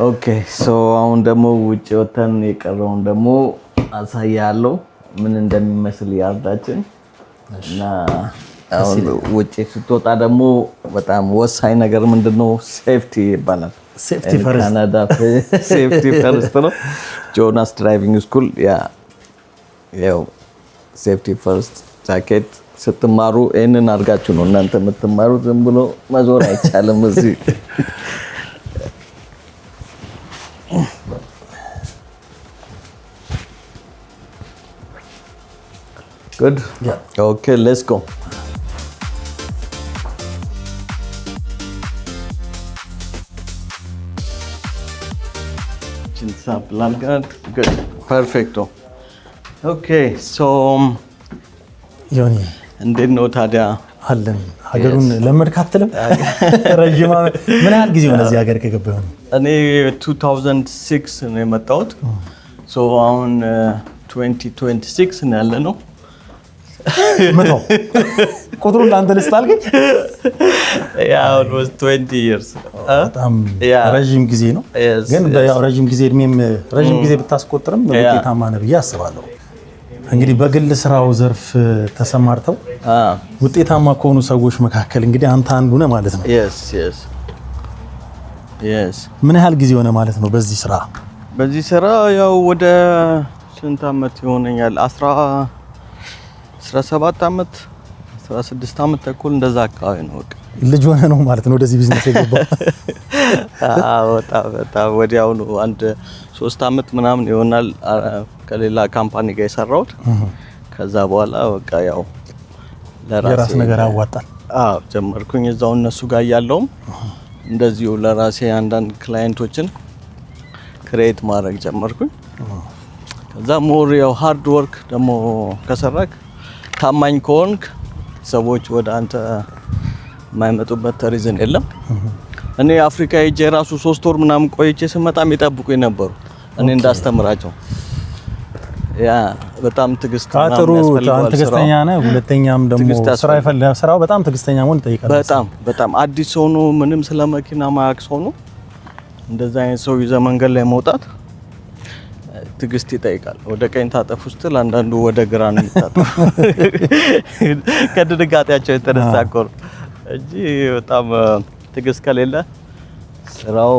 ኦኬ ሶ አሁን ደግሞ ውጭ ወተን የቀረውን ደግሞ አሳያለሁ ምን እንደሚመስል ያርዳችን እና አሁን ውጭ ስትወጣ ደግሞ በጣም ወሳኝ ነገር ምንድነው ሴፍቲ ይባላል። ሴፍቲ ፈርስት ካናዳ ሴፍቲ ፈርስት ነው። ጆናስ ድራይቪንግ ስኩል ያው ሴፍቲ ፈርስት ጃኬት ስትማሩ እነን አርጋችሁ ነው እናንተ የምትማሩት። ዝም ብሎ መዞር አይቻልም እዚህ። Good? Yeah. Okay, let's go. Chin up, good. Perfecto. Okay, so ዮኒ እንዴት ነው ታዲያ? አለን ሀገሩን ለመድክ አትልም? ረጅም ምን ያህል ጊዜ ሆነ እዚህ ሀገር ከገባህ? እኔ 2006 ነው የመጣሁት። ሶ አሁን 2026 ነው ያለ ነው። መቶ ቁጥሩን ላንተ ልስጣልኝ። ያው almost 20 years በጣም ረጅም ጊዜ ነው። ግን ያው ረጅም ጊዜ እድሜም ረጅም ጊዜ ብታስቆጥርም ውጤታማ ነህ ብዬ አስባለሁ። እንግዲህ በግል ስራው ዘርፍ ተሰማርተው ውጤታማ ከሆኑ ሰዎች መካከል እንግዲህ አንተ አንዱ ነህ ማለት ነው። yes ምን ያህል ጊዜ ሆነ ማለት ነው በዚህ ስራ? በዚህ ስራ ያው ወደ ስንት አመት ይሆነኛል? 17 አመት 16 አመት ተኩል እንደዛ አካባቢ ነው። ልጅ ሆነ ነው ማለት ነው ወደዚህ ቢዝነስ የገባው? በጣም ወዲያው ነው። አንድ 3 አመት ምናምን ይሆናል ከሌላ ካምፓኒ ጋር የሰራሁት። ከዛ በኋላ በቃ ያው ለራስ ነገር አዋጣል ጀመርኩኝ። እዛው እነሱ ጋር ያለውም እንደዚሁ ለራሴ አንዳንድ ክላይንቶችን ክሬት ማድረግ ጀመርኩኝ። ከዛ ሞር ያው ሃርድ ወርክ ደግሞ ከሰራክ ታማኝ ከሆንክ ሰዎች ወደ አንተ የማይመጡበት ሪዝን የለም። እኔ አፍሪካ ሄጄ ራሱ 3 ወር ምናምን ቆይቼ ስመጣም ይጠብቁኝ ነበሩ እኔ እንዳስተምራቸው። በጣም ትግስት ያስፈልጋል። ትግስተኛ ነህ። ሁለተኛም ደግሞ ስራው በጣም ትግስተኛ መሆን ይጠይቃል። በጣም አዲስ ሆኖ ምንም ስለ መኪና ማያውቅ ሰው ነው እንደዛ አይነት ሰው ይዘህ መንገድ ላይ መውጣት ትግስት ይጠይቃል። ወደ ቀኝ ታጠፍ ስትል አንዳንዱ ወደ ግራ ነው የሚታጠፍ ከድንጋጤያቸው የተነሳ እኮ ነው እንጂ በጣም ትግስት ከሌለ ስራው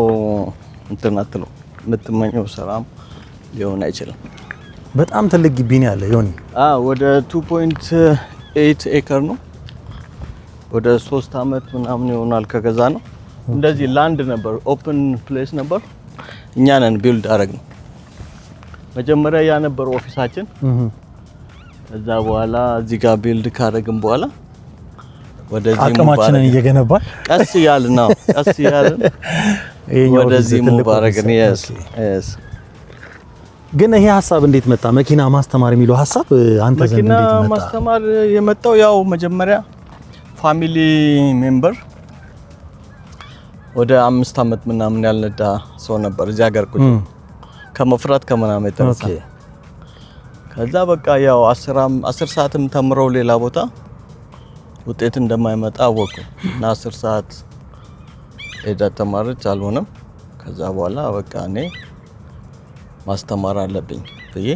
እንትን አትለው የምትመኘው ስራም ሊሆን አይችልም። በጣም ትልቅ ግቢ ነው ያለ ዮኒ። ወደ 2.8 ኤከር ነው። ወደ 3 አመት ምናምን ይሆናል ከገዛ ነው። እንደዚህ ላንድ ነበር፣ ኦፕን ፕሌስ ነበር። እኛ ነን ቢልድ አደረግነው። መጀመሪያ ያ ነበር ኦፊሳችን። ከዛ በኋላ እዚህ ጋር ቢልድ ካደረግን በኋላ ወደዚህ አቅማችንን እየገነባን ቀስ ያልን ወደዚህ ሙባረክን yes ግን ይሄ ሐሳብ እንዴት መጣ? መኪና ማስተማር የሚለው ሐሳብ አንተ ዘንድ እንዴት መጣ? መኪና ማስተማር የመጣው ያው መጀመሪያ ፋሚሊ ሜምበር ወደ 5 አመት ምናምን ያልነዳ ሰው ነበር እዚህ ሀገር ቁጭ ከመፍራት ከምናምን የተነሳ። ከዛ በቃ ያው 10 ሰዓትም ተምረው ሌላ ቦታ ውጤት እንደማይመጣ አወቁ እና 10 ሰዓት ሄዳ ተማረች አልሆነም። ከዛ በኋላ በቃ እኔ ማስተማር አለብኝ ብዬ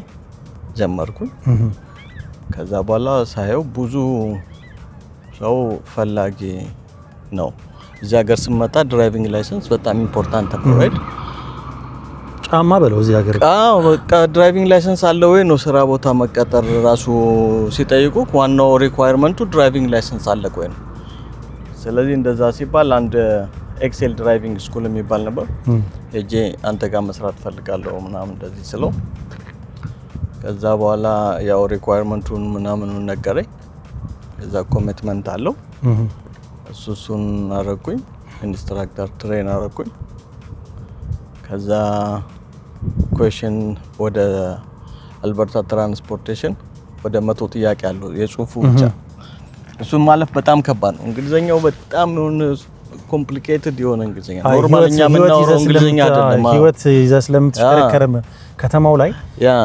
ጀመርኩኝ። ከዛ በኋላ ሳየው ብዙ ሰው ፈላጊ ነው። እዚህ ሀገር ስመጣ ድራይቪንግ ላይሰንስ በጣም ኢምፖርታንት ነው አይደል? ጫማ በለው እዚህ ሀገር በቃ ድራይቪንግ ላይሰንስ አለ ወይ ነው ስራ ቦታ መቀጠር ራሱ ሲጠይቁ ዋናው ሪኳየርመንቱ ድራይቪንግ ላይሰንስ አለ ወይ ነው። ስለዚህ እንደዛ ሲባል አንድ ኤክሴል ድራይቪንግ ስኩል የሚባል ነበር። ሄጄ አንተ ጋር መስራት ፈልጋለሁ ምናምን እንደዚህ ስለው ከዛ በኋላ ያው ሪኳየርመንቱን ምናምን ነገረኝ። ከዛ ኮሚትመንት አለው እሱን አረኩኝ። ኢንስትራክተር ትሬን አረኩኝ። ከዛ ኩዌሽን ወደ አልበርታ ትራንስፖርቴሽን ወደ 100 ጥያቄ አለው የጽሁፉ ብቻ። እሱን ማለፍ በጣም ከባድ ነው። እንግሊዘኛው በጣም ኮምፕሊኬትድ የሆነ እንግሊዝኛ ኖርማልኛ የምናወራው እንግሊዝኛ አይደለም። ህይወት ይዘህ ስለምትሽከረከር ከተማው ላይ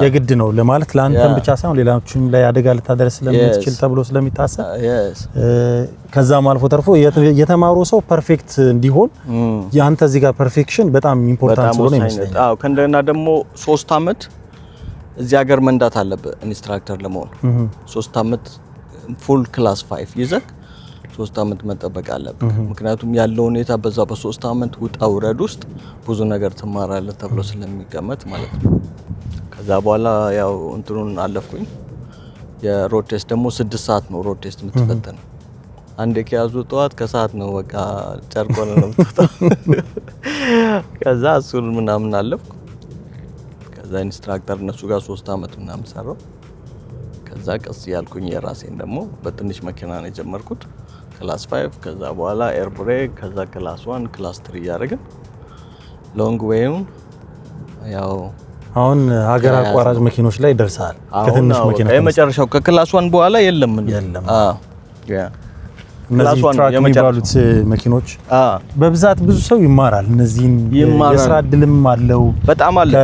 የግድ ነው ለማለት ለአንተም ብቻ ሳይሆን ሌላዎችም ላይ አደጋ ልታደርስ ስለምትችል ተብሎ ስለሚታሰብ ከዛም አልፎ ተርፎ የተማሩ ሰው ፐርፌክት እንዲሆን ያንተ እዚህ ጋር ፐርፌክሽን በጣም ኢምፖርታንት ስለሆነ ይመስለኛል። አዎ ከእንደገና ደግሞ 3 አመት እዚህ ሀገር መንዳት አለበት ኢንስትራክተር ለመሆን 3 አመት ፉል ክላስ 5 ይዘህ 3 አመት መጠበቅ አለበት። ምክንያቱም ያለው ሁኔታ በዛ በ3 አመት ውጣ ውረድ ውስጥ ብዙ ነገር ትማራለህ ተብሎ ስለሚገመት ማለት ነው። ከዛ በኋላ ያው እንትኑን አለፍኩኝ። የሮድ ቴስት ደግሞ 6 ሰዓት ነው ሮድ ቴስት የምትፈተነው። አንዴ ከያዙ ጠዋት ከሰዓት ነው በቃ ጨርቆን ነው የምትወጣው። ከዛ እሱን ምናምን አለፍኩ። ከዛ ኢንስትራክተር እነሱ ጋር 3 አመት ምናምን ሰራው። ከዛ ቀስ ያልኩኝ የራሴን ደግሞ በትንሽ መኪና ነው የጀመርኩት ክላስ 5 ከዛ በኋላ ኤር ብሬክ ከዛ ክላስ 1 ክላስ 3 ያደረግን ሎንግ ዌይን ያው አሁን ሀገር አቋራጭ መኪኖች ላይ ደርሰሃል። ከትንሽ መኪና የመጨረሻው ከክላስ 1 በኋላ የለም ያ እነዚህ ትራክ የሚባሉት መኪኖች በብዛት ብዙ ሰው ይማራል። እነዚህን የስራ እድልም አለው በጣም አለ።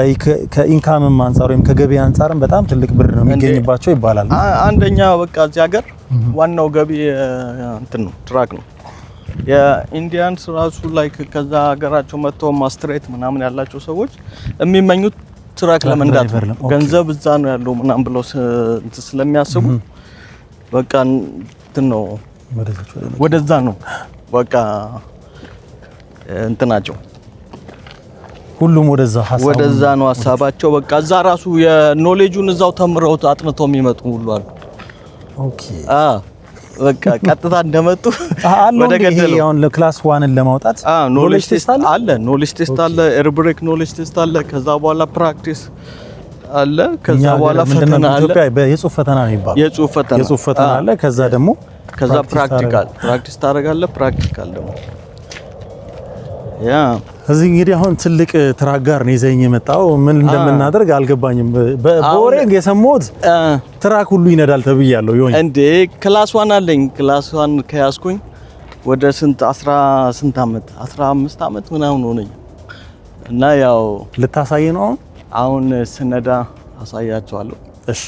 ከኢንካምም አንፃር ወይም ከገቢ አንፃርም በጣም ትልቅ ብር ነው የሚገኝባቸው ይባላል። አንደኛ በቃ እዚህ ሀገር ዋናው ገቢ እንትን ነው ትራክ ነው። የኢንዲያንስ ራሱ ላይ ከዛ ሀገራቸው መጥተው ማስትሬት ምናምን ያላቸው ሰዎች የሚመኙት ትራክ ለመንዳት ገንዘብ እዛ ነው ያለው ምናምን ብለው ስለሚያስቡ በቃ እንትን ነው ወደዛ ነው በቃ እንትናቸው ሁሉም ወደዛ ነው ሀሳባቸው። በቃ እዛ ራሱ የኖሌጁን እዛው ተምረው አጥንተው የሚመጡ ሁሉ አሉ። ኦኬ በቃ ቀጥታ እንደመጡ ወደ ገደለው አሁን ለክላስ 1 ለማውጣት ኖሌጅ ቴስት አለ። ኖሌጅ ቴስት አለ፣ ኤር ብሬክ ኖሌጅ ቴስት አለ። ከዛ በኋላ ፕራክቲስ አለ። ከዛ በኋላ ፈተና አለ። ኢትዮጵያ የጽሁፍ ፈተና ነው የሚባለው። የጽሁፍ ፈተና አለ። ከዛ ፕራክቲስ ታደርጋለህ። ፕራክቲካል ደግሞ ያ እዚህ እንግዲህ አሁን ትልቅ ትራክ ጋር ነው ይዘኝ የመጣው። ምን እንደምናደርግ አልገባኝም። በወሬ የሰማሁት ትራክ ሁሉ ይነዳል ተብያለሁ። ይሆን እንዴ? ክላስ 1 አለኝ። ክላስ 1 ከያዝኩኝ ወደ ስንት 15 አመት ምናምን ሆነኝ እና ያው ልታሳይ ነው አሁን ስነዳ አሳያቸዋለሁ። እሺ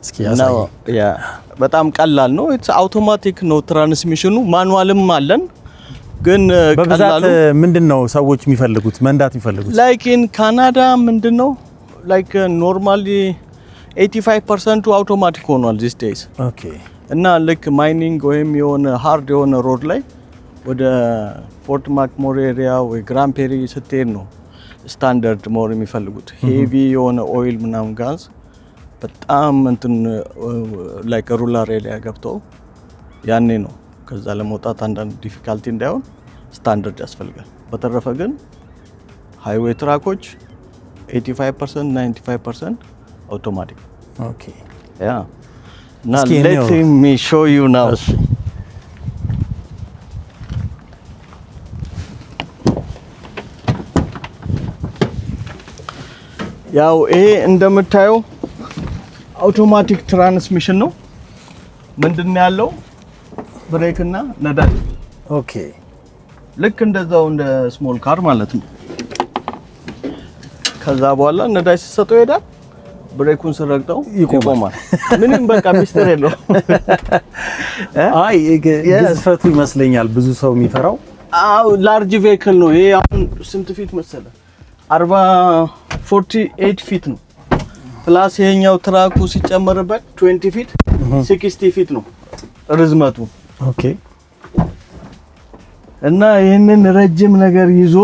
እስኪ ያሳይ። ያ በጣም ቀላል ነው። አውቶማቲክ ነው ትራንስሚሽኑ። ማኑዋልም አለን ግን በብዛት ምንድነው ሰዎች የሚፈልጉት መንዳት የሚፈልጉት? ላይክ ኢን ካናዳ ምንድነው ላይክ ኖርማሊ 85% አውቶማቲክ ሆኗል these days። ኦኬ እና ላይክ ማይኒንግ ወይም የሆነ ሃርድ የሆነ ሮድ ላይ ወደ ፎርት ማክሞር ኤሪያ ወይ ግራንድ ፔሪ ስትሄድ ነው ስታንዳርድ ሞር የሚፈልጉት። ሄቪ የሆነ ኦይል ምናምን ጋዝ በጣም እንትን ላይክ ሩላር ኤሪያ ገብተው ያኔ ነው ከዛ ለመውጣት አንዳንድ ዲፊካልቲ እንዳይሆን ስታንዳርድ ያስፈልጋል። በተረፈ ግን ሃይዌይ ትራኮች 85% 95% አውቶማቲክ። ኦኬ ያ now let me show you now። ያው ይሄ እንደምታየው አውቶማቲክ ትራንስሚሽን ነው። ምንድነው ያለው? ብሬክ እና ነዳጅ። ኦኬ ልክ እንደዛው እንደ ስሞል ካር ማለት ነው። ከዛ በኋላ ነዳጅ ሲሰጠው ይሄዳል። ብሬኩን ሲረግጠው ይቆማል። ምንም በቃ ሚስጥር የለው። አይ ግዝፈቱ ይመስለኛል ብዙ ሰው የሚፈራው። አው ላርጅ ቬሂክል ነው ይሄ። አሁን ስንት ፊት መሰለ? 48 ፊት ነው። ፕላስ ይሄኛው ትራኩ ሲጨመርበት 20 ፊት 60 ፊት ነው ርዝመቱ። ኦኬ እና ይሄንን ረጅም ነገር ይዞ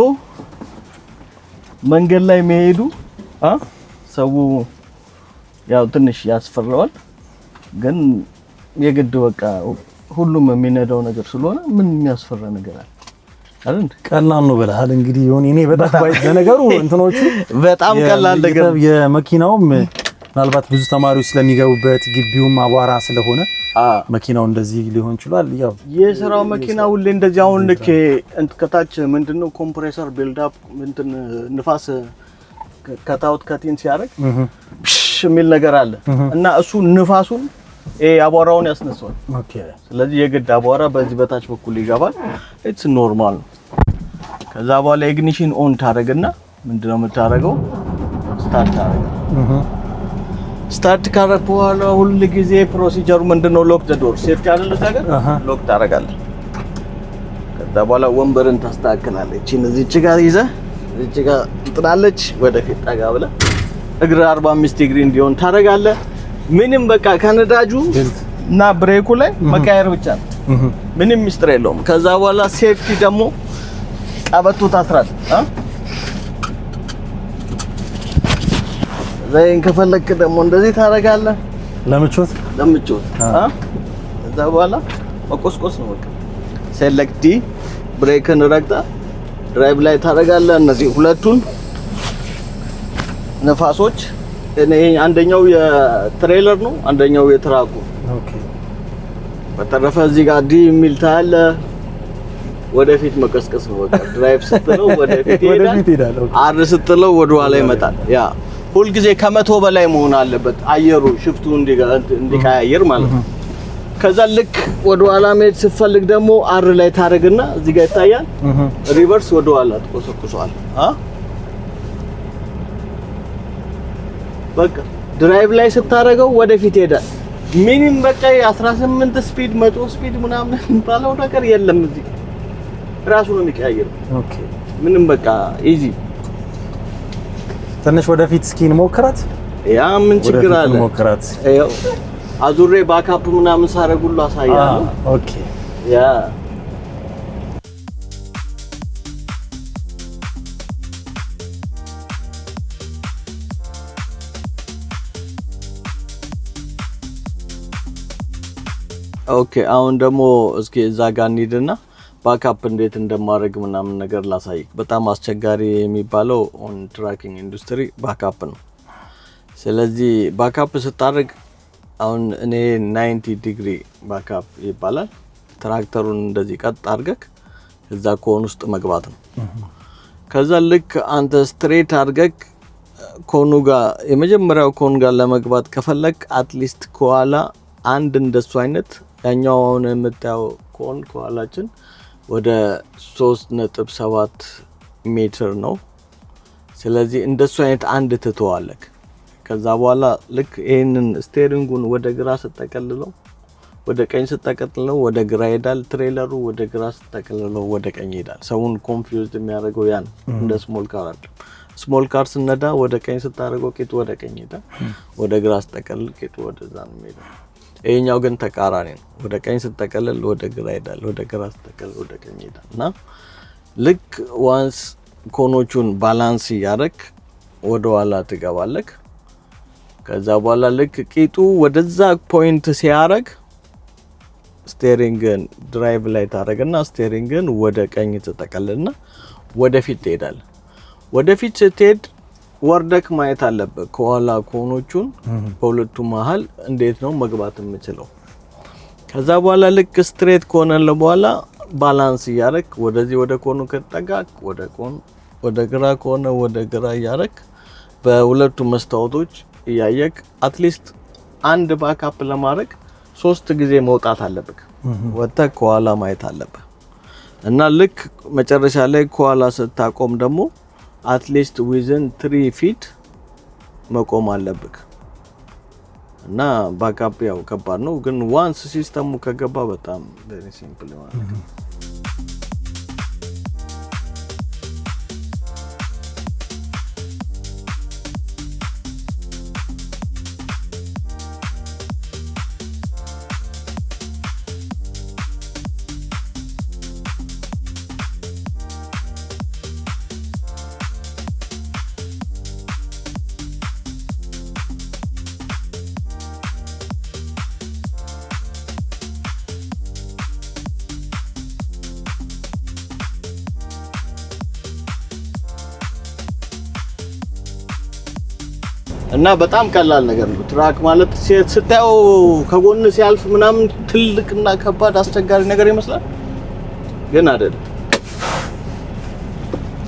መንገድ ላይ መሄዱ ሰው ያው ትንሽ ያስፈራዋል። ግን የግድ በቃ ሁሉም የሚነዳው ነገር ስለሆነ ምን የሚያስፈራ ነገር አለ አይደል? ቀላል ነው ብለሃል እንግዲህ ይሁን። እኔ በጣም በነገሩ እንትኖቹ በጣም ቀላል ነገር የመኪናውም ምናልባት ብዙ ተማሪዎች ስለሚገቡበት ግቢውም አቧራ ስለሆነ መኪናው እንደዚህ ሊሆን ይችላል። ያው የስራው መኪና ሁሌ እንደዚህ አሁን ልክ ከታች ምንድነው ኮምፕሬሰር ቢልድ አፕ እንትን ንፋስ ከታውት ከቲን ሲያደርግ የሚል ነገር አለ እና እሱ ንፋሱን አቧራውን ያስነሳዋል። ኦኬ። ስለዚህ የግድ አቧራ በዚህ በታች በኩል ይገባል። ኢትስ ኖርማል ነው። ከዛ በኋላ ኢግኒሽን ኦን ታደርግና ምንድነው የምታደርገው? ስታርት ታደርጋለህ። ስታርት ካደረግ በኋላ ሁሉ ጊዜ ፕሮሲጀሩ ምንድነው? ሎክ ዘ ዶር። ሴፍቲ አይደል ነገር ሎክ ታደርጋለህ። ከዛ በኋላ ወንበርን ታስተካክላለች። እዚህች ጋር ይዘህ እዚህች ጋር ትጥላለች። ወደፊት ጠጋ ብለህ እግር 45 ዲግሪ እንዲሆን ታደርጋለህ። ምንም በቃ ከነዳጁ እና ብሬኩ ላይ መቀየር ብቻ ነው። ምንም ሚስጥር የለውም። ከዛ በኋላ ሴፍቲ ደግሞ ቀበቶ ታስራለህ። ዘይን ከፈለክ ደግሞ እንደዚህ ታደርጋለህ። ለምቾት ከዛ በኋላ መቆስቆስ ነው በቃ። ሴሌክት ብሬክን ረግጠህ ድራይቭ ላይ ታደርጋለህ። እነዚህ ሁለቱን ነፋሶች አንደኛው የትሬለር ነው፣ አንደኛው የትራኩ። ኦኬ። በተረፈ እዚህ ጋር ዲ የሚል ታያለ። ወደፊት መቀስቀስ ነው በቃ። ድራይቭ ስትለው ወደፊት ይሄዳል። አር ስትለው ወደ ኋላ ይመጣል። ያ ሁልጊዜ ከ100 በላይ መሆን አለበት አየሩ ሽፍቱ እንዲቀያየር ማለት ነው። ከዛ ልክ ወደ ኋላ መሄድ ስትፈልግ ደግሞ አር ላይ ታረግና እዚህ ጋር ይታያል። ሪቨርስ ወደ ኋላ ትቆሰቁሰዋል። በቃ ድራይቭ ላይ ስታረገው ወደፊት ይሄዳል። ምንም በቃ 18 ስፒድ 100 ስፒድ ምናምን ባለው ነገር የለም። እዚህ ራሱ ነው የሚቀያየረው። ኦኬ። ምንም በቃ ኢዚ። ትንሽ ወደፊት እስኪ እንሞክራት። ያ ምን ችግር አለ? ሞክራት። ያው አዙሬ ባካፕ ምናምን ሳረጉሉ አሳያለሁ። ኦኬ። ያ ኦኬ። አሁን ደግሞ እስኪ እዛ ጋር እንሂድና ባካፕ እንዴት እንደማድረግ ምናምን ነገር ላሳይክ። በጣም አስቸጋሪ የሚባለው ኦን ትራኪንግ ኢንዱስትሪ ባካፕ ነው። ስለዚህ ባካፕ ስታደርግ አሁን እኔ 90 ዲግሪ ባካፕ ይባላል። ትራክተሩን እንደዚህ ቀጥ አድርገክ እዛ ኮን ውስጥ መግባት ነው። ከዛ ልክ አንተ ስትሬት አድርገክ ኮኑ ጋር የመጀመሪያው ኮን ጋር ለመግባት ከፈለክ አትሊስት ከኋላ አንድ እንደሱ አይነት ያኛው አሁን የምታየው ኮን ከኋላችን ወደ 3.7 ሜትር ነው። ስለዚህ እንደሱ አይነት አንድ ትተዋለክ። ከዛ በኋላ ልክ ይሄንን ስቴሪንጉን ወደ ግራ ስትጠቀልለው ወደ ቀኝ ስትጠቀልለው ወደ ግራ ይሄዳል። ትሬለሩ ወደ ግራ ስትጠቀልለው ወደ ቀኝ ይሄዳል። ሰውን ኮንፊውዝድ የሚያደርገው ያን እንደ ስሞል ካር አይደለም። ስሞል ካር ስነዳ ወደ ቀኝ ስታደርገው ቂጡ ወደ ቀኝ ይሄዳል። ወደ ግራ ስትጠቀልል ቂጡ ወደዛ ነው የሚሄደው። ይሄኛው ግን ተቃራኒ ነው። ወደ ቀኝ ስትጠቀልል ወደ ግራ ይሄዳል። ወደ ግራ ስትጠቀልል ወደ ቀኝ ይሄዳል። እና ልክ ዋንስ ኮኖቹን ባላንስ ያደረክ ወደ ኋላ ትገባለክ። ከዛ በኋላ ልክ ቂጡ ወደዛ ፖይንት ሲያረግ ስቴሪንግን ድራይቭ ላይ ታረግና ስቴሪንግን ወደ ቀኝ ትጠቀልልና ወደፊት ትሄዳለህ። ወደፊት ስትሄድ ወርደክ ማየት አለበት ከኋላ ኮኖቹን በሁለቱ መሃል እንዴት ነው መግባት የምችለው። ከዛ በኋላ ልክ ስትሬት ኮነን በኋላ ባላንስ ያረክ ወደዚህ ወደ ኮኑ ከተጠጋክ ወደ ኮን ወደ ግራ ኮነ ወደ ግራ ያረክ በሁለቱ መስታወቶች ያየክ አትሊስት አንድ ባካፕ ለማድረግ 3 ጊዜ መውጣት አለበት። ወጥተህ ከኋላ ማየት አለበት እና ልክ መጨረሻ ላይ ከኋላ ስታቆም ደግሞ አትሊስት ዊዝን 3 ፊት መቆም አለበት። እና ባካፕ ያው ከባድ ነው ግን ዋንስ ሲስተሙ ከገባ በጣም ቬሪ ሲምፕል ነው። እና በጣም ቀላል ነገር ነው። ትራክ ማለት ስታየው ከጎን ሲያልፍ ምናምን ትልቅና ከባድ አስቸጋሪ ነገር ይመስላል ግን አይደለም።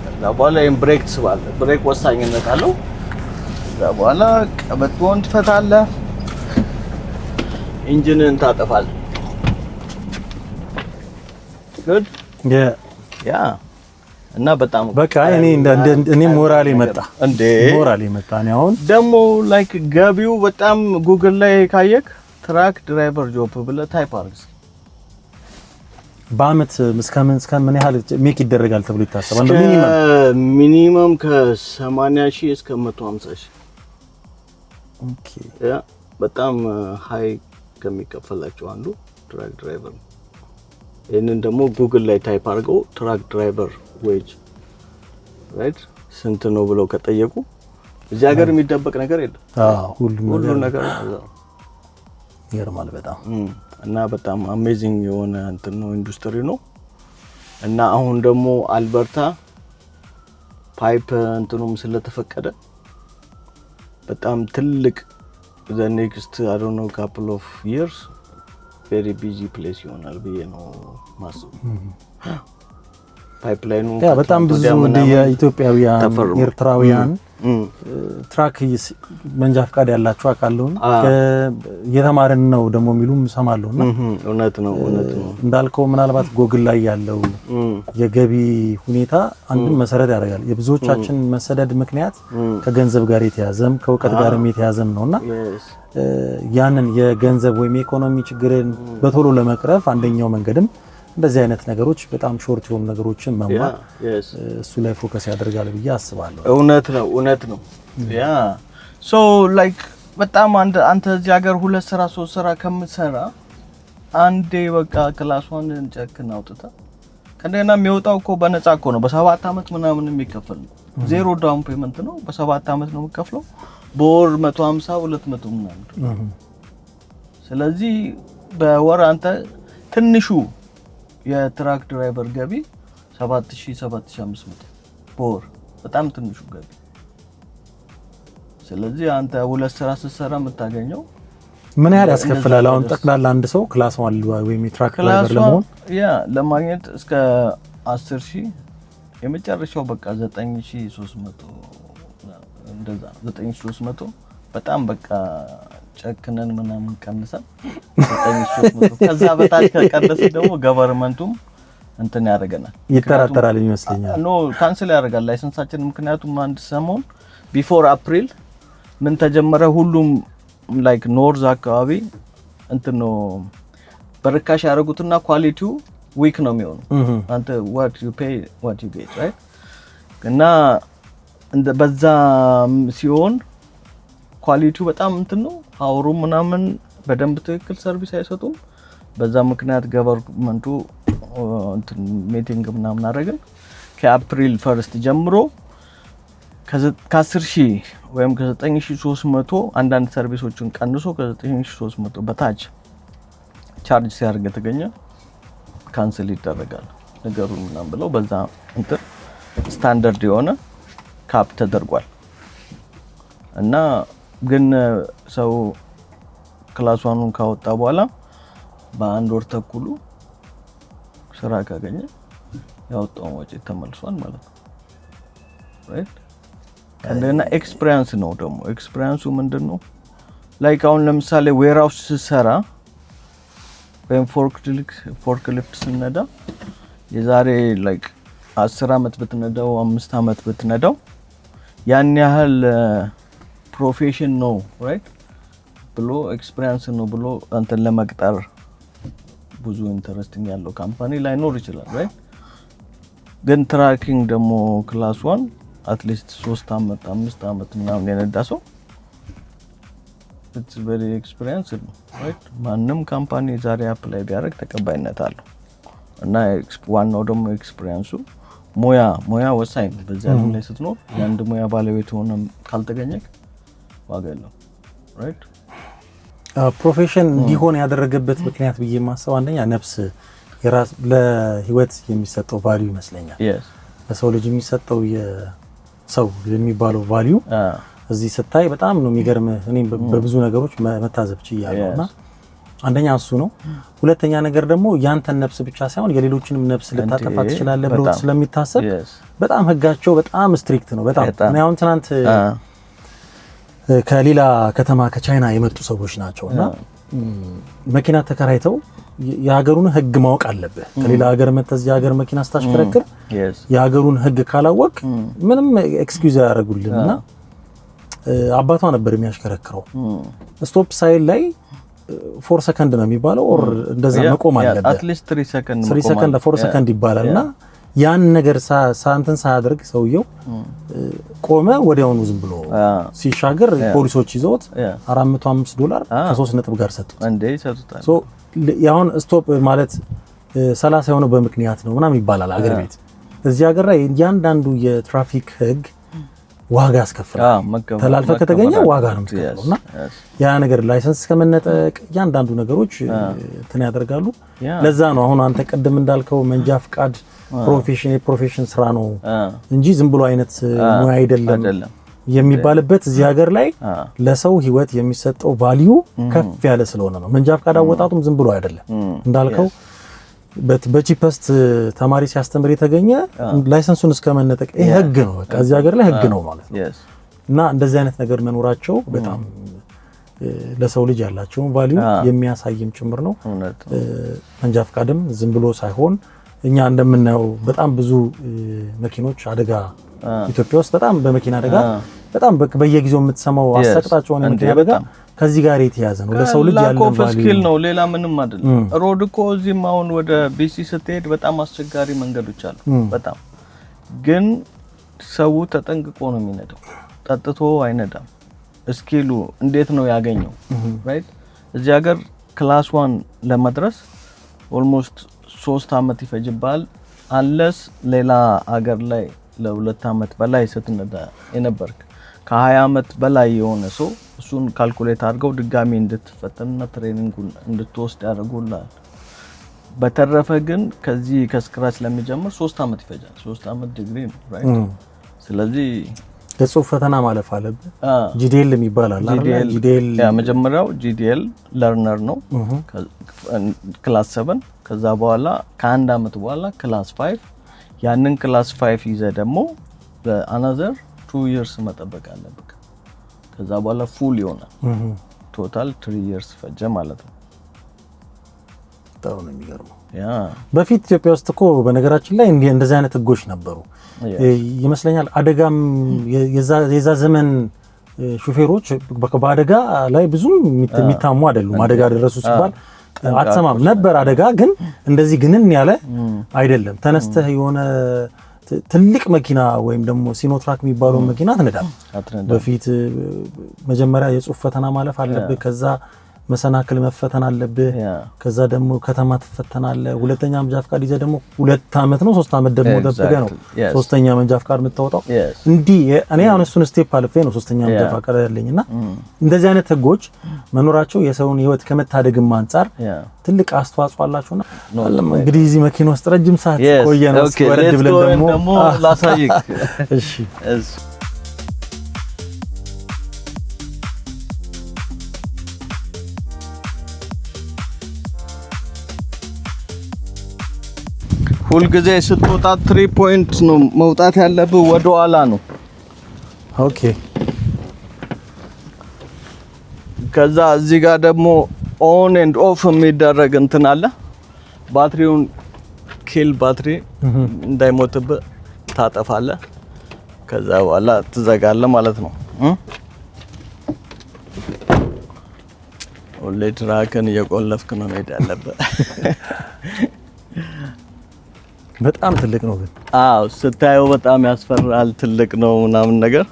ከዛ በኋላ ብሬክ ትስባለህ። ብሬክ ወሳኝነት አለው። ከዛ በኋላ ቀበቶን ትፈታለህ። ኢንጂንን ታጠፋል good ያ እና በጣም በቃ እኔ ሞራሌ መጣ እኔ አሁን ደግሞ ላይክ ገቢው በጣም ጉግል ላይ ካየክ ትራክ ድራይቨር ጆብ ብለህ ታይፕ አድርግ በአመት እስከምን ያህል ሜክ ይደረጋል ተብሎ ይታሰባል? ሚኒመም ከ80,000 እስከ 150,000 ኦኬ ያ በጣም ሃይ ከሚከፈላቸው አንዱ ትራክ ድራይቨር ነው። ይሄንን ደግሞ ጉግል ላይ ታይፕ አድርገው ትራክ ድራይቨር ዌጅ ራይት ስንት ነው ብለው ከጠየቁ እዚህ ሀገር የሚደበቅ ነገር የለም። ሁሉ ነገር ይገርማል በጣም እና በጣም አሜዚንግ የሆነ እንትን ነው ኢንዱስትሪ ነው። እና አሁን ደግሞ አልበርታ ፓይፕ እንትኑም ስለተፈቀደ በጣም ትልቅ the next I don't know couple of years very busy place ይሆናል ብዬ ነው ማስብ። ፓይፕላይኑ በጣም ብዙ የኢትዮጵያውያን ኤርትራውያን ትራክ መንጃ ፈቃድ ያላችሁ አቃለው የተማረን ነው ደግሞ የሚሉም ሰማለውና እውነት ነው እንዳልከው ምናልባት ጎግል ላይ ያለው የገቢ ሁኔታ አንድም መሰረት ያደርጋል። የብዙዎቻችን መሰደድ ምክንያት ከገንዘብ ጋር የተያዘም ከእውቀት ጋርም የተያዘም ነውና ያንን የገንዘብ ወይም የኢኮኖሚ ችግርን በቶሎ ለመቅረፍ አንደኛው መንገድም እንደዚህ አይነት ነገሮች በጣም ሾርት የሆኑ ነገሮችን መማር እሱ ላይ ፎከስ ያደርጋል ብዬ አስባለሁ። እውነት ነው ያ ሶ ላይክ በጣም አንተ እዚህ ሀገር 2 ስራ 3 ስራ ከምትሰራ አንዴ በቃ ክላሷን እንጨክን አውጥታ ከእንደገና የሚወጣው እኮ በነፃ እኮ ነው። በ7 አመት ምናምን የሚከፈል ነው። ዜሮ ዳውን ፔመንት ነው። በ7 አመት ነው የሚከፍለው። በወር 150 200 ምናምን። ስለዚህ በወር አንተ ትንሹ የትራክ ድራይቨር ገቢ 7,500 በወር በጣም ትንሹ ገቢ። ስለዚህ አንተ 2 ስራ ስትሰራ የምታገኘው ምን ያህል ያስከፍላል? አሁን ጠቅላላ አንድ ሰው ክላስ 1 ወይም የትራክ ድራይቨር ለመሆን ለማግኘት እስከ 10,000 የመጨረሻው በቃ 9,300 እንደዛ 9,300 በጣም በቃ ጨክነን ምናምን ቀንሰን 9,300 ከዛ በታች ከቀነሰ ደግሞ ገቨርንመንቱም እንትን ያደርገናል ይተራተራል ይመስለኛል። ኖ ካንሰል ያደርጋል ላይሰንሳችን። ምክንያቱም አንድ ሰሞን ቢፎር አፕሪል ምን ተጀመረ ሁሉም ላይክ ኖርዝ አካባቢ እንትን ነው በርካሽ ያደረጉትና ኳሊቲው ዊክ ነው የሚሆነው። አንተ what you pay what you get right እና እንደ በዛ ሲሆን ኳሊቲው በጣም እንትን ነው አውሩ ምናምን በደንብ ትክክል ሰርቪስ አይሰጡም። በዛ ምክንያት ገቨርንመንቱ እንትን ሚቲንግ ምናምን አደረግን። ከአፕሪል 1 ጀምሮ ከ10,000 ወይም ከ9,300 አንዳንድ ሰርቪሶችን ቀንሶ ከ9,300 በታች ቻርጅ ሲያደርግ ተገኘ ካንሰል ይደረጋል ነገሩን ምናምን ብለው በዛ እንትን ስታንዳርድ የሆነ ካፕ ተደርጓል። እና ግን ሰው ክላስ 1ን ካወጣ በኋላ በአንድ ወር ተኩሉ ስራ ካገኘ ያወጣው ወጪ ተመልሷል ማለት ነው ራይት። እና ኤክስፒሪየንስ ነው ደግሞ ኤክስፒሪየንሱ ምንድነው ላይክ አሁን ለምሳሌ ዌርሃውስ ሲሰራ ወይም ፎርክሊፍት ስነዳ የዛሬ ላይክ 10 አመት ብትነዳው 5 አመት ብትነዳው ያን ያህል ፕሮፌሽን ነው ራይት ብሎ ኤክስፒሪየንስ ነው ብሎ አንተን ለመቅጠር ብዙ ኢንተረስቲንግ ያለው ካምፓኒ ላይኖር ይችላል ራይት። ግን ትራኪንግ ደግሞ ክላስ 1 አትሊስት 3 አመት 5 አመት ምናምን የነዳ ሰው it's very experienced ነው ራይት። ማንም ካምፓኒ ዛሬ አፕላይ ቢያደርግ ተቀባይነት አለው። እና ዋናው ደግሞ ኤክስፒሪየንሱ ሙያ ወሳኝ ነው። በዛ ላይ ስትኖር አንድ ሙያ ባለቤት ሆነ ካልተገኘክ ዋጋ የለውም ራይት። ፕሮፌሽን እንዲሆን ያደረገበት ምክንያት ብዬ ማሰብ አንደኛ ነፍስ የራስ ለህይወት የሚሰጠው ቫልዩ ይመስለኛል። ለሰው ልጅ የሚሰጠው የሰው የሚባለው ቫልዩ እዚህ ስታይ በጣም ነው የሚገርም። እኔ በብዙ ነገሮች መታዘብ ችያለሁና አንደኛ እሱ ነው። ሁለተኛ ነገር ደግሞ ያንተን ነፍስ ብቻ ሳይሆን የሌሎችንም ነፍስ ልታጠፋ ትችላለህ ብሎ ስለሚታሰብ በጣም ህጋቸው በጣም ስትሪክት ነው። በጣም እኔ አሁን ትናንት ከሌላ ከተማ ከቻይና የመጡ ሰዎች ናቸውና መኪና ተከራይተው የሀገሩን ህግ ማወቅ አለብህ። ከሌላ ሀገር መጥተህ እዚህ ሀገር መኪና ስታሽከረክር የሀገሩን ህግ ካላወቅ ምንም ኤክስኪዩዝ አያደርጉልህና አባቷ ነበር የሚያሽከረክረው። ስቶፕ ሳይል ላይ 4 ሰከንድ ነው የሚባለው ኦር እንደዛ መቆም አለበት። at least 3 ሰከንድ 3 ሰከንድ 4 ሰከንድ ይባላልና ያን ነገር ሳንተን ሳያደርግ ሰውየው ቆመ። ወዲያውኑ ዝም ብሎ ሲሻገር ፖሊሶች ይዘውት $405 ከ3 ነጥብ ጋር ሰጡት። እንዴ ሰጡታል። ሶ ያሁን ስቶፕ ማለት 30 የሆነው በምክንያት ነው ምናምን ይባላል አገር ቤት። እዚህ ሀገር ላይ እያንዳንዱ የትራፊክ ህግ ዋጋ ያስከፍላል። ተላልፈ ከተገኘ ዋጋ ነው የምትከፍለውና ያ ነገር ላይሰንስ ከመነጠቅ እያንዳንዱ ነገሮች እንትን ያደርጋሉ። ለዛ ነው አሁን አንተ ቀደም እንዳልከው መንጃ ፍቃድ ፕሮፌሽን ስራ ነው እንጂ ዝም ብሎ አይነት ሙያ አይደለም የሚባልበት እዚህ ሀገር ላይ ለሰው ህይወት የሚሰጠው ቫልዩ ከፍ ያለ ስለሆነ ነው። መንጃ ፍቃድ አወጣጡም ዝም ብሎ አይደለም እንዳልከው በቺፐስት ተማሪ ሲያስተምር የተገኘ ላይሰንሱን እስከመነጠቅ ይሄ ህግ ነው። በቃ እዚህ ሀገር ላይ ህግ ነው ማለት ነው። እና እንደዚህ አይነት ነገር መኖራቸው በጣም ለሰው ልጅ ያላቸውን ቫልዩ የሚያሳይም ጭምር ነው። መንጃ ፍቃድም ዝም ብሎ ሳይሆን እኛ እንደምናየው በጣም ብዙ መኪኖች አደጋ ኢትዮጵያ ውስጥ በጣም በመኪና አደጋ በጣም በየጊዜው የምትሰማው አሰቅጣቸውን የመኪና አደጋ ከዚህ ጋር የተያዘ ነው። ለሰው ልጅ ያለው ቫልዩ ነው፣ ሌላ ምንም አይደለም። ሮድ እኮ እዚህም አሁን ወደ ቢሲ ስትሄድ በጣም አስቸጋሪ መንገዶች አሉ። በጣም ግን ሰው ተጠንቅቆ ነው የሚነዳው፣ ጠጥቶ አይነዳም። እስኪሉ እንዴት ነው ያገኘው? ራይት እዚህ ሀገር ክላስ 1 ለመድረስ ኦልሞስት 3 አመት ይፈጅባል። አንለስ ሌላ ሀገር ላይ ለ2 አመት በላይ ስትነዳ የነበርክ ከ20 አመት በላይ የሆነ ሰው እሱን ካልኩሌት አድርገው ድጋሚ እንድትፈተንና ትሬኒንጉን እንድትወስድ ያደርጉልሃል። በተረፈ ግን ከዚህ ከስክራች ለሚጀምር 3 አመት ይፈጃል። 3 አመት ዲግሪ ነው ራይት። ስለዚህ ለጽሁፍ ፈተና ማለፍ አለበት። ጂዲኤል የሚባል አለ። ጂዲኤል መጀመሪያው ጂዲኤል ለርነር ነው ክላስ 7። ከዛ በኋላ ከአንድ አመት በኋላ ክላስ 5። ያንን ክላስ 5 ይዘ ደግሞ በአናዘር 2 years መጠበቅ አለበት። ከዛ በኋላ ፉል ይሆናል። ቶታል 3 years ፈጀ ማለት ነው። በጣም ነው የሚገርመው። በፊት ኢትዮጵያ ውስጥ እኮ በነገራችን ላይ እንደዚህ አይነት ህጎች ነበሩ ይመስለኛል። አደጋም የዛ ዘመን ሹፌሮች በአደጋ ላይ ብዙም የሚታሙ አይደሉም። አደጋ ደረሱ ሲባል አትሰማም ነበር። አደጋ ግን እንደዚህ ግንን ያለ አይደለም። ተነስተህ የሆነ ትልቅ መኪና ወይም ደግሞ ሲኖትራክ የሚባለው መኪና አትነዳም። በፊት መጀመሪያ የጽሁፍ ፈተና ማለፍ አለብህ። ከዛ መሰናክል መፈተን አለብህ። ከዛ ደግሞ ከተማ ትፈተናለህ። ሁለተኛ መንጃ ፍቃድ ይዘህ ደግሞ 2 አመት ነው 3 አመት ደግሞ ደብቀህ ነው ሶስተኛ መንጃ ፍቃድ የምታወጣው። እንዲህ እኔ አሁን እሱን ስቴፕ አልፌ ነው ሶስተኛ መንጃ ፍቃድ ያለኝና እንደዚህ አይነት ህጎች መኖራቸው የሰውን ህይወት ከመታደግም አንፃር ትልቅ አስተዋጽኦ አላቸውና እንግዲህ እዚህ መኪና ውስጥ ረጅም ሰዓት ቆየን። ወረድ ብለን ደግሞ ላሳይክ። እሺ ሁል ጊዜ ስትወጣ 3 ፖይንት ነው መውጣት ያለብህ፣ ወደ ኋላ ነው። ኦኬ። ከዛ እዚህ ጋር ደግሞ ኦን ኤንድ ኦፍ የሚደረግ እንትን አለ። ባትሪውን ኪል ባትሪ እንዳይሞትብህ ታጠፋለህ። ከዛ በኋላ ትዘጋለህ ማለት ነው። ሁሌ ትራክን እየቆለፍክ ነው መሄድ ያለብህ። በጣም ትልቅ ነው ግን ስታየው በጣም ያስፈራል። ትልቅ ነው ምናምን ነገር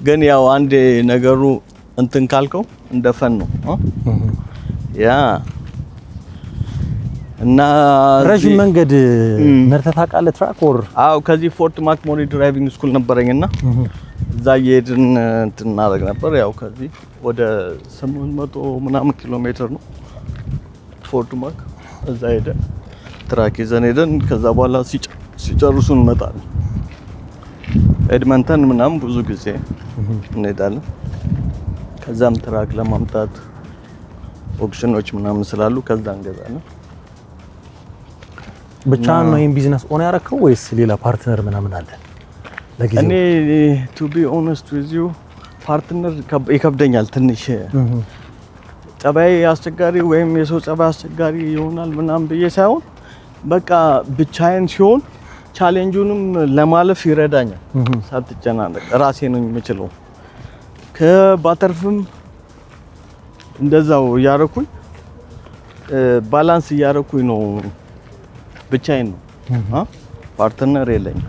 ግን ያው አንዴ ነገሩ እንትን ካልከው እንደፈን ነው እና ረጅም መንገድ ነርተህ ታውቃለህ? ትራክ ወር ከዚህ ፎርት ማክሞሪ ድራይቪንግ ስኩል ነበረኝና እዛ እየሄድን እንትን እናደርግ ነበር። ያው ከዚህ ወደ 800 ምናምን ኪሎ ሜትር ነው ፎርት ማክ። እዛ ሄደን ትራክ ይዘን ሄደን ከዛ በኋላ ሲጨርሱ እንመጣለን። ኤድመንተን ምናምን ብዙ ጊዜ እንሄዳለን። ከዛም ትራክ ለማምጣት ኦፕሽኖች ምናምን ስላሉ ከዛ እንገዛለን። ብቻ ነው ይሄን ቢዝነስ ኦን ያረከው ወይስ ሌላ ፓርትነር ምናምን አለ? ለጊዜው እኔ ቱ ቢ ኦነስት ዊዝ ዩ ፓርትነር ይከብደኛል ትንሽ። ጸባይ አስቸጋሪ ወይም የሰው ጸባይ አስቸጋሪ ይሆናል ምናምን ብዬ ሳይሆን በቃ ብቻዬን ሲሆን ቻሌንጁንም ለማለፍ ይረዳኛል። ሳትጨናነቅ ራሴ ነኝ የምችለው። ከባተርፍም እንደዛው እያረኩኝ ባላንስ እያረኩኝ ነው። ብቻዬን ነው ፓርትነር የለኝም።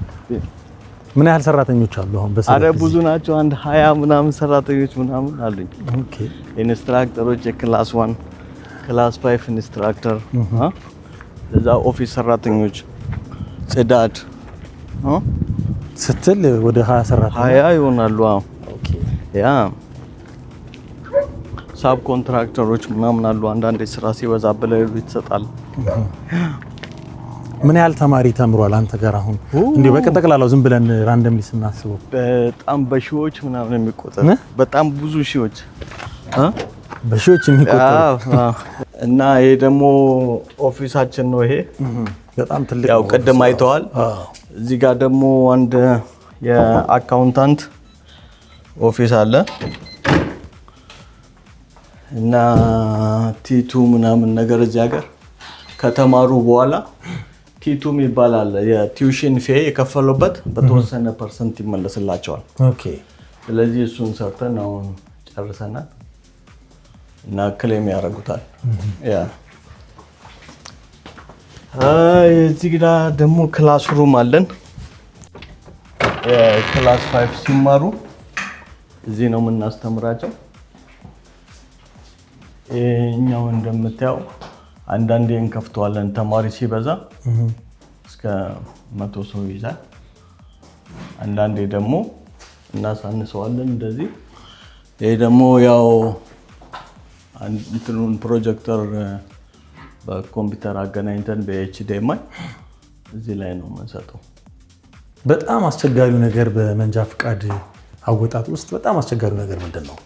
ምን ያህል ሰራተኞች አሉ አሁን በሰራ? አረ ብዙ ናቸው። አንድ 20 ምናምን ሰራተኞች ምናምን አሉኝ። ኦኬ ኢንስትራክተሮች የክላስ 1 ክላስ 5 ኢንስትራክተር እዛ ኦፊስ ሰራተኞች ጽዳት ስትል ወደ 20 ሰራተኞች 20 ይሆናሉ። ኦኬ ያ ሳብ ኮንትራክተሮች ምናምን አሉ። አንዳንዴ ስራ ሲበዛ ብለው ይሰጣል። ምን ያህል ተማሪ ተምሯል አንተ ጋር አሁን? እንዴ በቀጠቅላላው ዝም ብለን ራንደምሊ ስናስበው በጣም በሺዎች ምናምን የሚቆጠር በጣም ብዙ ሺዎች በሺዎች የሚቆጠር እና ይሄ ደግሞ ኦፊሳችን ነው። ይሄ በጣም ትልቅ ያው ቅድም አይተዋል። እዚህ ጋር ደግሞ አንድ የአካውንታንት ኦፊስ አለ እና ቲቱ ምናምን ነገር እዚህ ሀገር ከተማሩ በኋላ ቲቱም ይባላል። የቲዩሽን ፌ የከፈሉበት በተወሰነ ፐርሰንት ይመለስላቸዋል። ኦኬ ስለዚህ እሱን ሰርተን አሁን ጨርሰናል እና ክሌም ያደርጉታል። ያ እዚህ ጋር ደግሞ ክላስ ሩም አለን። ክላስ 5 ሲማሩ እዚህ ነው የምናስተምራቸው። እኛው እንደምታየው አንዳንዴ እንከፍተዋለን። ተማሪ ሲበዛ እስከ 100 ሰው ይይዛል። አንዳንዴ ደግሞ እናሳንሰዋለን እንደዚህ። ይሄ ደግሞ ያው እንትኑን ፕሮጀክተር በኮምፒውተር አገናኝተን በኤችዲኤምአይ እዚህ ላይ ነው የምንሰጠው። በጣም አስቸጋሪው ነገር በመንጃ ፍቃድ አወጣጥ ውስጥ በጣም አስቸጋሪው ነገር ምንድን ነው?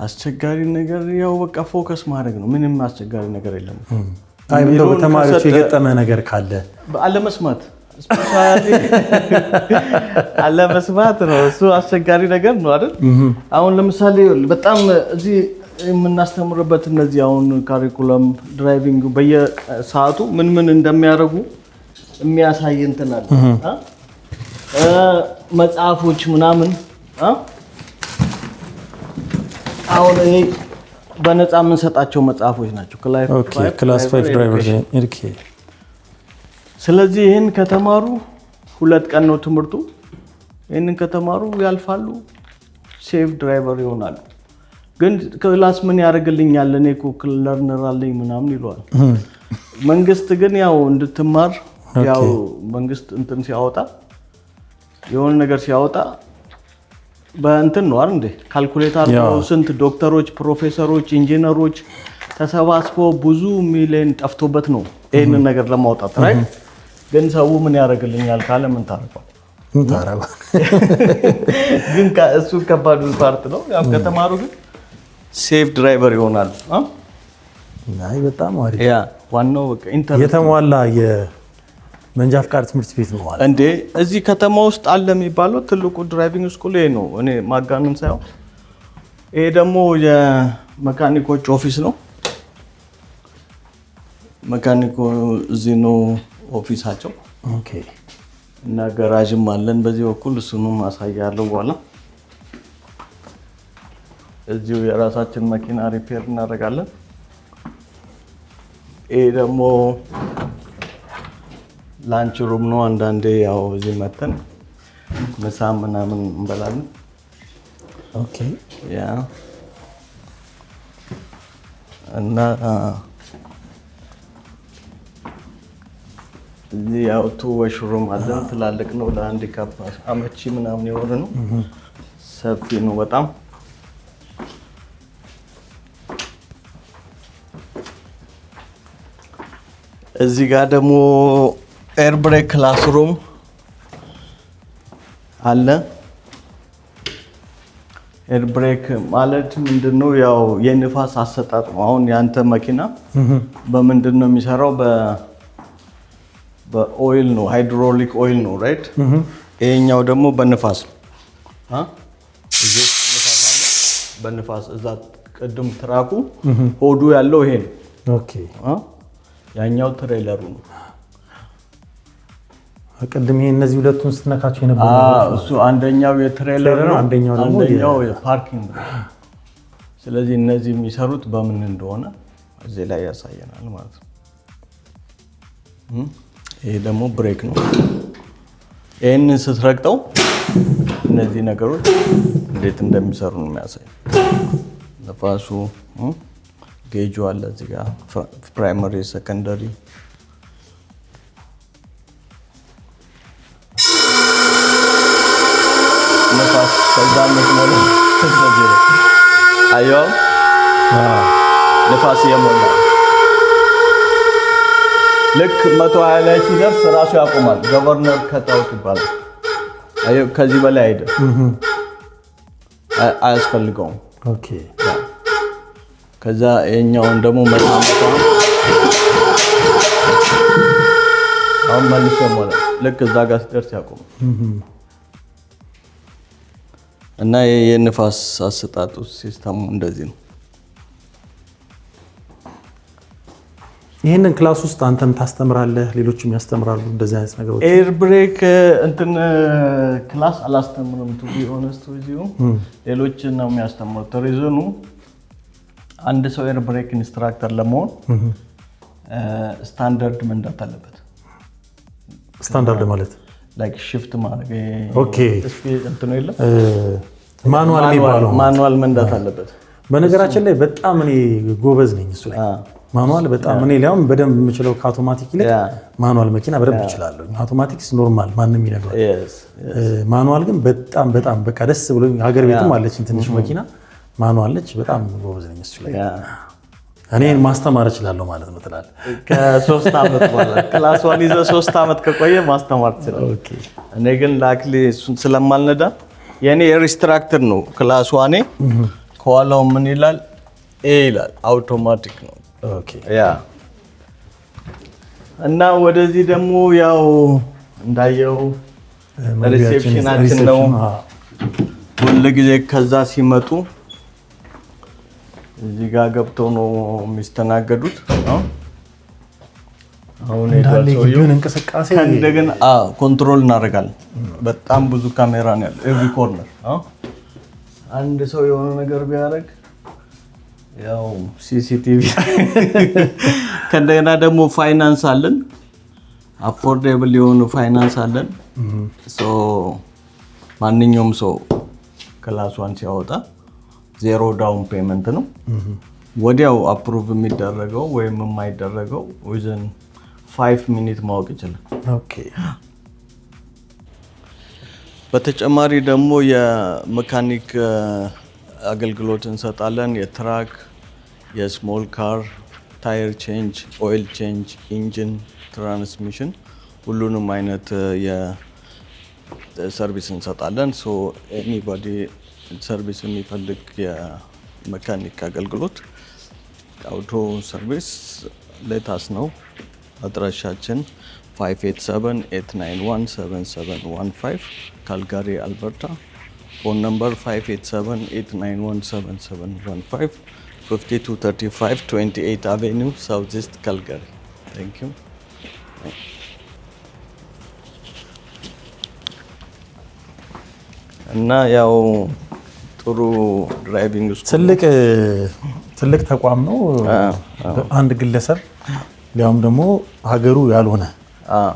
አስቸጋሪ ነገር ያው በቃ ፎከስ ማድረግ ነው። ምንም አስቸጋሪ ነገር የለም። አይ እንደው በተማሪዎች የገጠመ ነገር ካለ አለመስማት ስፔሻሊ አለመስማት ነው። እሱ አስቸጋሪ ነገር ነው አይደል? አሁን ለምሳሌ በጣም እዚህ የምናስተምርበት እነዚህ አሁን ካሪኩለም ድራይቪንግ በየሰዓቱ ምን ምን እንደሚያደርጉ የሚያሳይ እንትን አለ። መጽሐፎች ምናምን አሁን እኔ በነፃ የምንሰጣቸው መጽሐፎች ናቸው። ክላስ 5 ድራይቨር። ኦኬ ስለዚህ ይህን ከተማሩ 2 ቀን ነው ትምህርቱ። ይህንን ከተማሩ ያልፋሉ፣ ሴፍ ድራይቨር ይሆናሉ። ግን ክላስ ምን ያደርግልኛል እኔ እኮ ለርነር አለኝ ምናምን ይለዋል። መንግስት ግን ያው እንድትማር ያው መንግስት እንትን ሲያወጣ የሆነ ነገር ሲያወጣ በእንትን ነው አይደል እንዴ? ካልኩሌተር ስንት ዶክተሮች፣ ፕሮፌሰሮች፣ ኢንጂነሮች ተሰባስበው ብዙ ሚሊዮን ጠፍቶበት ነው ይሄንን ነገር ለማውጣት ራይት። ግን ሰው ምን ያደርግልኛል ካለ ምን ታረጋው? ግን እሱ ከባዱ ፓርት ነው። ያው ከተማሩ ግን ሴፍ ድራይቨር ይሆናሉ። አይ በጣም አሪፍ። ያ ዋናው በቃ ኢንተር የተሟላ የመንጃ ፍቃድ ትምህርት ቤት ነው ማለት እንዴ? እዚህ ከተማ ውስጥ አለ የሚባለው ትልቁ ድራይቪንግ ስኩል ይሄ ነው። እኔ ማጋነን ሳይሆን ይሄ ደግሞ የመካኒኮች ኦፊስ ነው። መካኒኮ እዚህ ነው ኦፊሳቸው። ኦኬ እና ጋራጅም አለን በዚህ በኩል እሱንም አሳያለሁ በኋላ። እዚሁ የራሳችን መኪና ሪፔር እናደርጋለን። ይሄ ደግሞ ላንች ሩም ነው። አንዳንዴ ያው እዚህ መተን ምሳ ምናምን እንበላለን። ኦኬ ያ እና እዚህ ያው ቱወሽ ሩም አለን። ትላልቅ ነው፣ ለሃንዲካፕ አመቺ ምናምን የሆነ ነው። ሰፊ ነው በጣም። እዚህ ጋር ደግሞ ኤር ብሬክ ክላስሩም አለ። ኤር ብሬክ ማለት ምንድነው? ያው የንፋስ አሰጣጥ ነው። አሁን ያንተ መኪና በምንድን ነው የሚሰራው? በኦይል ነው፣ ሃይድሮሊክ ኦይል ነው ራይት። ይሄኛው ደግሞ በንፋስ በንፋስ እዛ ቅድም ትራኩ ሆዱ ያለው ይሄ ነው። ኦኬ ያኛው ትሬለሩ ነው። ቅድም ይሄ እነዚህ ሁለቱን ስትነካቸው የነበረው እሱ አንደኛው የትሬለር ነው፣ አንደኛው የፓርኪንግ ነው። ስለዚህ እነዚህ የሚሰሩት በምን እንደሆነ እዚህ ላይ ያሳየናል ማለት ነው። ይሄ ደግሞ ብሬክ ነው። ይሄንን ስትረግጠው እነዚህ ነገሮች እንዴት እንደሚሰሩ ነው የሚያሳይ። ነፋሱ ጌጁ አለ እዚህ ጋር ፕራይመሪ ሰከንደሪ ነፋስ ከዛነት ነው ተዘጀረ አዮ ነፋስ የሞላ ልክ 120 ላይ ሲደርስ ራሱ ያቆማል። ገቨርነር ከታውት ይባላል። አዮ ከዚህ በላይ አይደል አያስፈልገውም። ኦኬ ከዛ የኛውን ደግሞ መታመጣ አሁን መልሶ ሞላ ልክ እዛ ጋር ሲደርስ ያቆማል። እና የንፋስ አሰጣጡ ሲስተሙ እንደዚህ ነው። ይሄንን ክላስ ውስጥ አንተም ታስተምራለህ፣ ሌሎችም ያስተምራሉ እንደዚህ አይነት ነገሮች? ኤር ብሬክ እንትን ክላስ አላስተምርም ቱ ቢ ኦነስት ዊዝ ዩ። ሌሎች ነው የሚያስተምሩት። ሪዝኑ አንድ ሰው ኤር ብሬክ ኢንስትራክተር ለመሆን ስታንዳርድ መንዳት አለበት። ስታንዳርድ ማለት ላይክ ሽፍት ማድረግ ኦኬ እንትን ነው የለም ማኑዋል የሚባለው ማኑዋል መንዳት አለበት። በነገራችን ላይ በጣም እኔ ጎበዝ ነኝ እሱ ላይ ማኑዋል በጣም እኔ ሊያውም በደንብ የምችለው ከአውቶማቲክ ይልቅ ማኑዋል መኪና በደንብ እችላለሁ። አውቶማቲክስ ኖርማል ማንም ይነግረዋል። ማኑዋል ግን በጣም በጣም በቃ ደስ ብሎኝ ሀገር ቤትም አለችኝ ትንሽ መኪና ማኑዋል ነች። በጣም ጎበዝ ነኝ እሱ ላይ። እኔን ማስተማር እችላለሁ ማለት ነው ትላለህ። ከ3 ዓመት በኋላ ክላስ 1 ይዘህ 3 ዓመት ከቆየ ማስተማር ትችላለህ። ኦኬ እኔ ግን ላክሊ እሱን ስለማልነዳ የኔ ኢንስትራክተር ነው ክላስ 1 ከኋላው ምን ይላል ኤ ይላል አውቶማቲክ ነው። ኦኬ ያ እና ወደዚህ ደግሞ ያው እንዳየው ሪሴፕሽናችን ነው። ሁሉ ጊዜ ከዛ ሲመጡ እዚህ ጋር ገብተው ነው የሚስተናገዱት። አሁን የግቢውን እንቅስቃሴ እንደገና ኮንትሮል እናደርጋለን። በጣም ብዙ ካሜራ ነው ያለው ኤቭሪ ኮርነር። አንድ ሰው የሆነ ነገር ቢያደርግ ያው ሲሲቲቪ ከእንደገና ደግሞ ፋይናንስ አለን። አፎርዴብል የሆነ ፋይናንስ አለን። ማንኛውም ሰው ክላስ 1 ሲያወጣ 0 ዳውን ፔመንት ነው። ወዲያው አፕሩቭ የሚደረገው ወይም የማይደረገው within 5 ሚኒት ማወቅ ይችላል። ኦኬ በተጨማሪ ደግሞ የሜካኒክ አገልግሎት እንሰጣለን። የትራክ፣ የስሞል ካር፣ ታየር ቼንጅ፣ ኦይል ቼንጅ፣ ኢንጂን፣ ትራንስሚሽን ሁሉንም አይነት የሰርቪስ እንሰጣለን። ሶ ኤኒባዲ ሰርቪስ የሚፈልግ የሜካኒክ አገልግሎት አውቶ ሰርቪስ ሌታስ ነው። አድራሻችን 587-891-7715 ካልጋሪ አልበርታ። ፎን ነምበር 587-891-7715 5235 28 አቬኒው ሳውዝ ኢስት ካልጋሪ። ታንክ ዩ። እና ያው ጥሩ ድራይቪንግ ትልቅ ተቋም ነው። አንድ ግለሰብ ሊያውም ደግሞ ሀገሩ ያልሆነ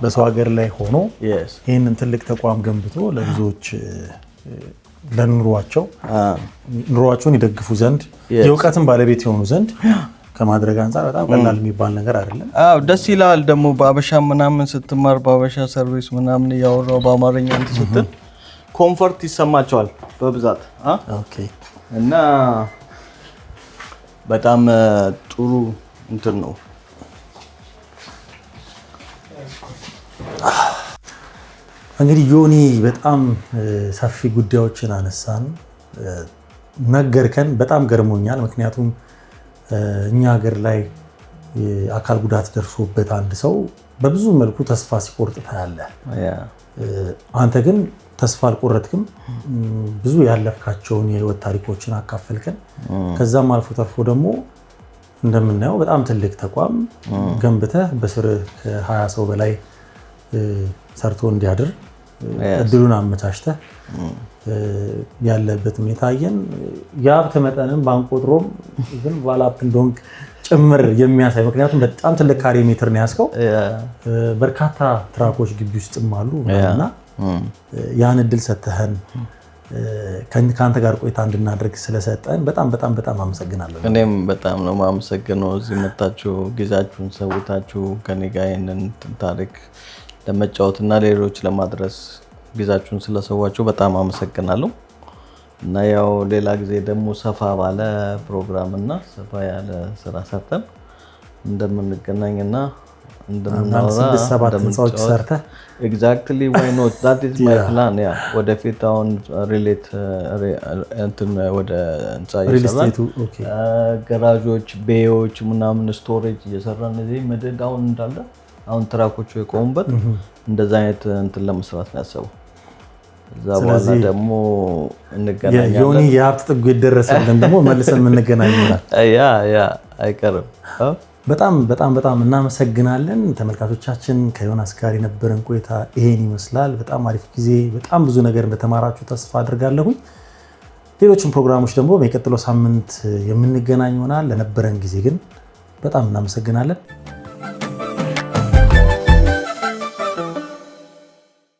በሰው ሀገር ላይ ሆኖ ይህንን ትልቅ ተቋም ገንብቶ ለብዙዎች ኑሯቸውን ይደግፉ ዘንድ የእውቀትን ባለቤት የሆኑ ዘንድ ከማድረግ አንጻር በጣም ቀላል የሚባል ነገር አይደለም። ደስ ይላል ደግሞ በአበሻ ምናምን ስትማር በአበሻ ሰርቪስ ምናምን እያወራው በአማርኛ እንትን ስትል ኮምፎርት ይሰማቸዋል በብዛት። እና በጣም ጥሩ እንትን ነው። እንግዲህ ዮኒ በጣም ሰፊ ጉዳዮችን አነሳን፣ ነገርከን። በጣም ገርሞኛል። ምክንያቱም እኛ ሀገር ላይ አካል ጉዳት ደርሶበት አንድ ሰው በብዙ መልኩ ተስፋ ሲቆርጥ ታያለህ። አንተ ግን ተስፋ አልቆረጥክም። ብዙ ያለፍካቸውን የህይወት ታሪኮችን አካፈልከን። ከዛም አልፎ ተርፎ ደግሞ እንደምናየው በጣም ትልቅ ተቋም ገንብተህ በስር ከ20 ሰው በላይ ሰርቶ እንዲያድር እድሉን አመቻችተህ ያለበት ሁኔታ አየን። የሀብት መጠንን ባንቆጥሮም ግን ባለሀብት እንደሆንክ ጭምር የሚያሳይ ምክንያቱም በጣም ትልቅ ካሬ ሜትር ነው ያስከው። በርካታ ትራኮች ግቢ ውስጥም አሉ እና ያን እድል ሰተህን ከአንተ ጋር ቆይታ እንድናደርግ ስለሰጠን በጣም አመሰግናለሁ። እኔም በጣም ነው የማመሰግነው። እዚህ መጣችሁ ጊዜያችሁን ሰውታችሁ ከኔ ጋር ይህንን ታሪክ ለመጫወትና ሌሎች ለማድረስ ጊዜያችሁን ስለሰዋችሁ በጣም አመሰግናለሁ። እና ያው ሌላ ጊዜ ደግሞ ሰፋ ባለ ፕሮግራም እና ሰፋ ያለ ስራ ሰርተን እንደምንገናኝና እንደምናወራ ህንፃዎች ሰርተህ ኤግዛክትሊ ዋይ ኖት ዳት ኢዝ ማይ ፕላን። ያ ወደፊት አሁን ሪሌት እንትን ወደ ህንፃ እየሰራን ገራዦች፣ ቤዎች ምናምን ስቶሬጅ እየሰራን እዚህ ምድድ አሁን እንዳለ አሁን ትራኮቹ የቆሙበት እንደዛ አይነት እንትን ለመስራት ነው ያሰበው። እዛ በኋላ ደግሞ እንገናኛለን። የዮኒ የሀብት ጥጉ ይደረሰልን ደግሞ መልሰን የምንገናኝ ይሆናል። ያ አይቀርም። በጣም እናመሰግናለን። ተመልካቾቻችን ከዮናስ ጋር የነበረን ቆይታ ይሄን ይመስላል። በጣም አሪፍ ጊዜ፣ በጣም ብዙ ነገር እንደተማራችሁ ተስፋ አድርጋለሁ። ሌሎችም ፕሮግራሞች ደግሞ በሚቀጥለው ሳምንት የምንገናኝ ይሆናል። ለነበረን ጊዜ ግን በጣም እናመሰግናለን።